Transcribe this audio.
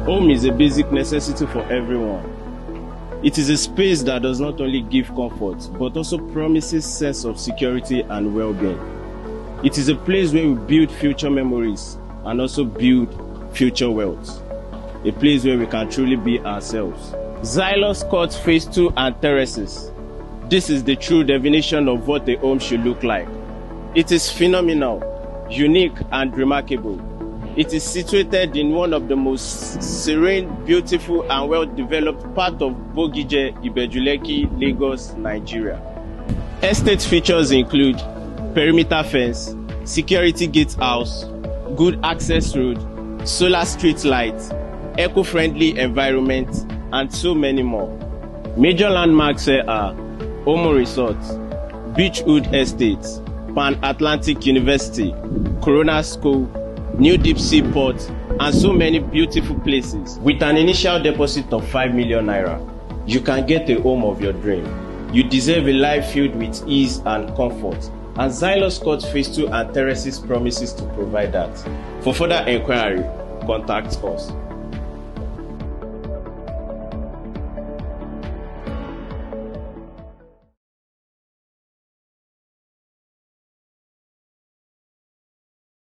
Home is a basic necessity for everyone. It is a space that does not only give comfort, but also promises sense of security and well-being. It is a place where we build future memories and also build future wealth. A place where we can truly be ourselves. ZYLUS COURT Phase II and TERRACES. This is the true definition of what a home should look like. It is phenomenal, unique and remarkable. It is situated in one of the most serene, beautiful and well-developed part of BOGIJE, Ibeju-Lekki, Lagos, Nigeria. Estate features include perimeter fence, security gate house, good access road, solar street lights, eco-friendly environment, and so many more. Major landmarks here are Omo Resort, BEECHWOOD Estate, Pan-Atlantic University, Corona School, New Deep Sea Port, and so many beautiful places. With an initial deposit of 5 million naira, you can get a home of your dream. You deserve a life filled with ease and comfort, and ZYLUS COURT Phase II and TERRACES promises to provide that. For further inquiry, contact us.